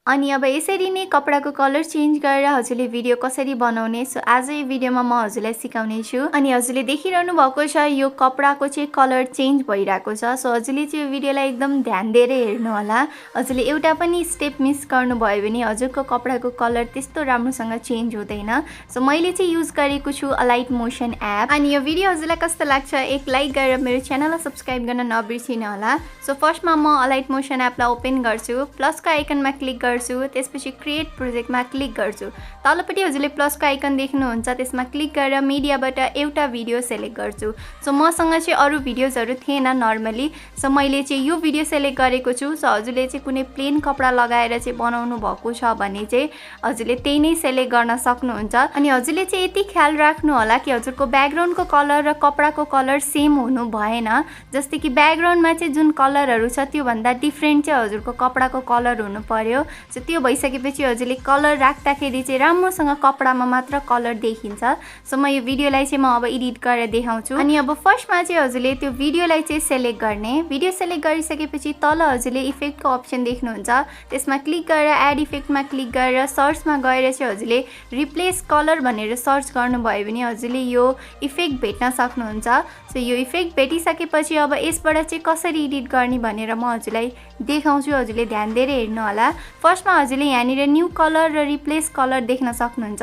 अनि अब यसरी नै कपडाको कलर चेन्ज गरेर हजुरले भिडियो कसरी बनाउने सो आज यो भिडियोमा म हजुरलाई सिकाउने छु। अनि हजुरले देखिरहनु भएको छ यो कपडाको चाहिँ कलर चेन्ज भइरहेको छ। सो हजुरले चाहिँ यो भिडियोलाई एकदम ध्यान दिएर हेर्नु होला। हजुरले एउटा पनि स्टेप मिस गर्नुभयो भने हजुरको कपडाको कलर त्यस्तो राम्रोसँग चेन्ज हुँदैन। सो मैले चाहिँ युज गरेको छु अलाइट मोसन एप। अनि यो भिडियो हजुरलाई कस्तो लाग्छ एक लाइक गरेर मेरो च्यानललाई सब्स्क्राइब गर्न नबिर्सिनु होला। सो फर्स्टमा म अलाइट मोसन एपलाई ओपन गर्छु, प्लसको आइकनमा क्लिक गर्छु, त्यसपछि क्रिएट प्रोजेक्टमा क्लिक गर्छु। तलपट्टि हजुरले प्लसको आइकन देख्नुहुन्छ, त्यसमा क्लिक गरेर मिडियाबाट एउटा भिडियो सेलेक्ट गर्छु। सो मसँग चाहिँ अरू भिडियोजहरू थिएन नर्मली, सो मैले चाहिँ यो भिडियो सेलेक्ट गरेको छु। सो हजुरले चाहिँ कुनै प्लेन कपडा लगाएर चाहिँ बनाउनु भएको छ भने चाहिँ हजुरले त्यही नै सेलेक्ट गर्न सक्नुहुन्छ। अनि हजुरले चाहिँ यति ख्याल राख्नु होला कि हजुरको ब्याकग्राउन्डको कलर र कपडाको कलर सेम हुनु भएन। जस्तै कि ब्याकग्राउन्डमा चाहिँ जुन कलरहरू छ त्योभन्दा डिफ्रेन्ट चाहिँ हजुरको कपडाको कलर हुनु पर्यो। सो त्यो भइसकेपछि हजुरले कलर राख्दाखेरि चाहिँ राम्रोसँग कपडामा मात्र कलर देखिन्छ। सो म यो भिडियोलाई चाहिँ म अब एडिट गरेर देखाउँछु। अनि अब फर्स्टमा चाहिँ हजुरले त्यो भिडियोलाई चाहिँ सेलेक्ट गर्ने। भिडियो सेलेक्ट गरिसकेपछि तल हजुरले इफेक्टको अप्सन देख्नुहुन्छ, त्यसमा क्लिक गरेर एड इफेक्टमा क्लिक गरेर सर्चमा गएर चाहिँ हजुरले रिप्लेस कलर भनेर सर्च गर्नुभयो भने हजुरले यो इफेक्ट भेट्न सक्नुहुन्छ। सो यो इफेक्ट भेटिसकेपछि अब यसबाट चाहिँ कसरी एडिट गर्ने भनेर म हजुरलाई देखाउँछु। हजुरले ध्यान दिएर हेर्नु होला। फर्स्टमा हजुरले यहाँनिर न्यू कलर र रिप्लेस कलर देख्न सक्नुहुन्छ।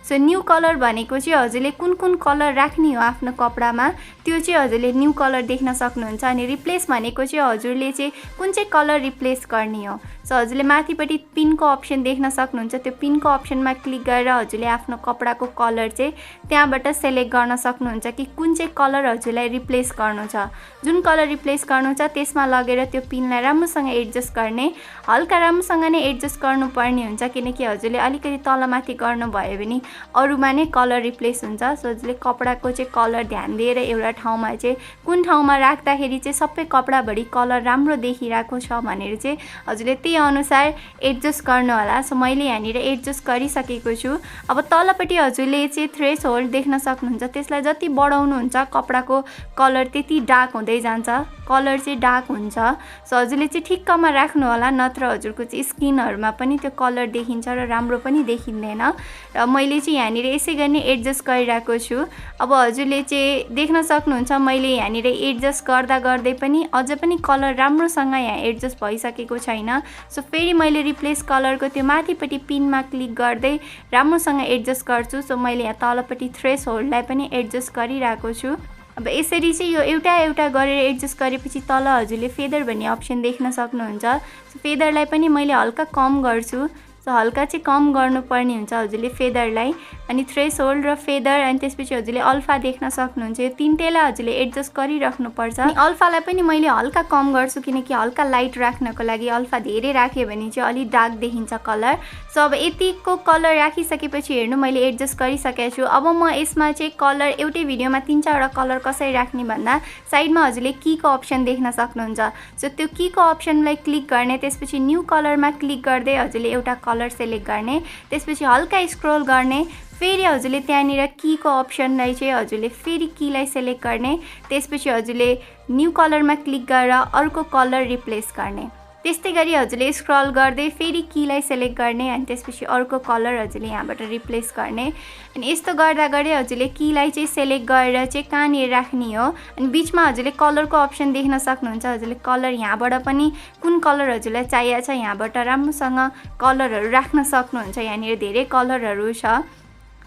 सो न्यू कलर भनेको चाहिँ हजुरले कुन कुन कलर राख्ने हो आफ्नो कपडामा त्यो चाहिँ हजुरले न्यू कलर देख्न सक्नुहुन्छ। अनि रिप्लेस भनेको चाहिँ हजुरले चाहिँ कुन चाहिँ कलर रिप्लेस गर्ने हो। सो हजुरले माथिपट्टि पिनको अप्सन देख्न सक्नुहुन्छ, त्यो पिनको अप्सनमा क्लिक गरेर हजुरले आफ्नो कपडाको कलर चाहिँ त्यहाँबाट सेलेक्ट गर्न सक्नुहुन्छ कि कुन चाहिँ कलर हजुरलाई रिप्लेस गर्नु छ। जुन कलर रिप्लेस गर्नु छ त्यसमा लगेर त्यो पिनलाई राम्रोसँग एडजस्ट गर्ने। हल्का राम्रोसँग नै एडजस्ट गर्नुपर्ने हुन्छ किनकि हजुरले अलिकति तलमाथि गर्नुभयो भने अरूमा नै कलर रिप्लेस हुन्छ। सो हजुरले कपडाको चाहिँ कलर ध्यान दिएर एउटा ठाउँमा चाहिँ कुन ठाउँमा राख्दाखेरि चाहिँ सबै कपडाभरि कलर राम्रो देखिरहेको छ भनेर चाहिँ हजुरले त्यही अनुसार एडजस्ट गर्नु होला। सो मैले यहाँनिर एडजस्ट गरिसकेको छु। अब तलपट्टि हजुरले चाहिँ थ्रेस होल्ड देख्न सक्नुहुन्छ, त्यसलाई जति बढाउनुहुन्छ कपडाको कलर त्यति डार्क हुँदै जान्छ, कलर चाहिँ डार्क हुन्छ। सो हजुरले चाहिँ ठिक्कमा राख्नु होला, नत्र हजुरको चाहिँ स्किनहरूमा पनि त्यो कलर देखिन्छ र राम्रो पनि देखिँदैन। र मैले चाहिँ यहाँनिर यसै गरी एडजस्ट गरिरहेको छु। अब हजुरले चाहिँ देख्न सक्नुहुन्छ मैले यहाँनिर एडजस्ट गर्दा गर्दै पनि अझ पनि कलर राम्रोसँग यहाँ एडजस्ट भइसकेको छैन। सो फेरि मैले रिप्लेस कलरको त्यो माथिपट्टि पिनमा क्लिक गर्दै राम्रोसँग एडजस्ट गर्छु। सो मैले यहाँ तलपट्टि थ्रेस होल्डलाई पनि एडजस्ट गरिरहेको छु। अब यसरी चाहिँ यो एउटा एउटा गरेर एडजस्ट गरेपछि तल हजुरले फेदर भन्ने अप्सन देख्न सक्नुहुन्छ। सो फेदरलाई पनि मैले हल्का कम गर्छु। सो हल्का चाहिँ कम गर्नुपर्ने हुन्छ हजुरले फेदरलाई। अनि थ्रेस होल्ड र फेदर अनि त्यसपछि हजुरले अल्फा देख्न सक्नुहुन्छ। यो तिनटैलाई हजुरले एडजस्ट गरिराख्नुपर्छ। अनि अल्फालाई पनि मैले हल्का कम गर्छु किनकि हल्का लाइट राख्नको लागि। अल्फा धेरै राख्यो भने चाहिँ अलिक डार्क देखिन्छ कलर। सो अब यतिको कलर राखिसकेपछि हेर्नु मैले एडजस्ट गरिसकेको छु। अब म यसमा चाहिँ कलर एउटै भिडियोमा 3-4वटा कलर कसरी राख्ने भन्दा साइडमा हजुरले कीको अप्सन देख्न सक्नुहुन्छ। सो त्यो कीको अप्सनलाई क्लिक गर्ने, त्यसपछि न्यू कलरमा क्लिक गर्दै हजुरले एउटा कलर सेलेक्ट गर्ने, त्यसपछि हल्का स्क्रोल गर्ने, फेरि हजुरले त्यहाँनिर कीको अप्सनलाई चाहिँ हजुरले फेरि कीलाई सेलेक्ट गर्ने, त्यसपछि हजुरले न्यू कलरमा क्लिक गरेर अर्को कलर रिप्लेस गर्ने। त्यस्तै गरी हजुरले स्क्रल गर्दै फेरि कीलाई सेलेक्ट गर्ने अनि त्यसपछि अर्को कलर हजुरले यहाँबाट रिप्लेस गर्ने। अनि यस्तो गर्दा गर्दै हजुरले कीलाई चाहिँ सेलेक्ट गरेर चाहिँ कहाँनिर राख्ने हो। अनि बिचमा हजुरले कलरको अप्सन देख्न सक्नुहुन्छ। हजुरले कलर यहाँबाट पनि कुन कलर हजुरलाई चाहिएको छ यहाँबाट राम्रोसँग कलरहरू राख्न सक्नुहुन्छ। यहाँनिर धेरै कलरहरू छ।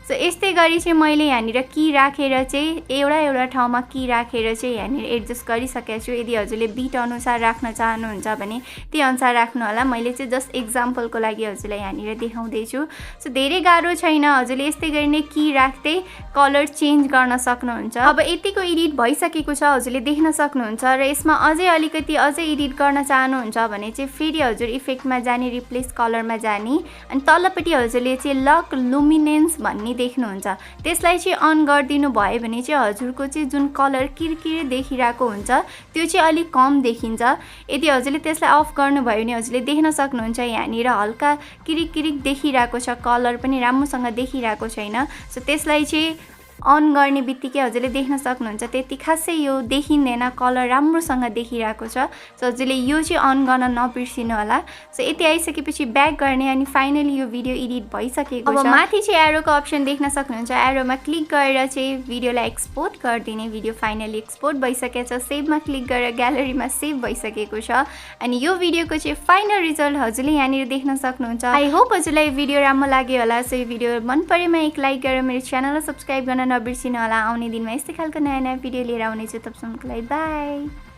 सो यस्तै गरी चाहिँ मैले यहाँनिर की राखेर चाहिँ एउटा ठाउँमा की राखेर चाहिँ यहाँनिर एडजस्ट गरिसकेको छु। यदि हजुरले बिट अनुसार राख्न चाहनुहुन्छ भने त्यही अनुसार राख्नु होला। मैले चाहिँ जस्ट एक्जाम्पलको लागि हजुरलाई यहाँनिर देखाउँदैछु। सो धेरै गाह्रो छैन, हजुरले यस्तै गरी नै की राख्दै कलर चेन्ज गर्न सक्नुहुन्छ। अब यतिको एडिट भइसकेको छ हजुरले देख्न सक्नुहुन्छ। र यसमा अझै अलिकति एडिट गर्न चाहनुहुन्छ भने चाहिँ फेरि हजुर इफेक्टमा जाने, रिप्लेस कलरमा जाने अनि तलपट्टि हजुरले चाहिँ लक लुमिनेन्स भन्ने देख्नुहुन्छ, त्यसलाई चाहिँ अन गरिदिनु भयो भने चाहिँ हजुरको चाहिँ जुन कलर किरकिर देखिरहेको हुन्छ त्यो चाहिँ अलिक कम देखिन्छ। यदि हजुरले त्यसलाई अफ गर्नुभयो भने हजुरले देख्न सक्नुहुन्छ यहाँनिर हल्का किरिक किरिक देखिरहेको छ, कलर पनि राम्रोसँग देखिरहेको छैन। सो त्यसलाई चाहिँ अन गर्ने बित्तिकै हजुरले देख्न सक्नुहुन्छ त्यति खासै यो देखिँदैन, कलर राम्रोसँग देखिरहेको छ। सो हजुरले यो चाहिँ अन गर्न नबिर्सिनु होला। सो यति आइसकेपछि ब्याक गर्ने अनि फाइनली यो भिडियो एडिट भइसकेको छ। अब माथि चाहिँ एरोको अप्सन देख्न सक्नुहुन्छ, एरोमा क्लिक गरेर चाहिँ भिडियोलाई एक्सपोर्ट गरिदिने। भिडियो फाइनली एक्सपोर्ट भइसकेको छ। सेभमा क्लिक गरेर ग्यालरीमा सेभ भइसकेको छ अनि यो भिडियोको चाहिँ फाइनल रिजल्ट हजुरले यहाँनिर देख्न सक्नुहुन्छ। आई होप हजुरलाई भिडियो राम्रो लाग्यो होला। सो यो भिडियो मन परेमा एक लाइक गरेर मेरो च्यानललाई सब्स्क्राइब गर्न नबिर्सिनु होला। आउने दिनमा यस्तै खालको नयाँ नयाँ भिडियो लिएर आउनेछु। तबसम्मको लागि बाई।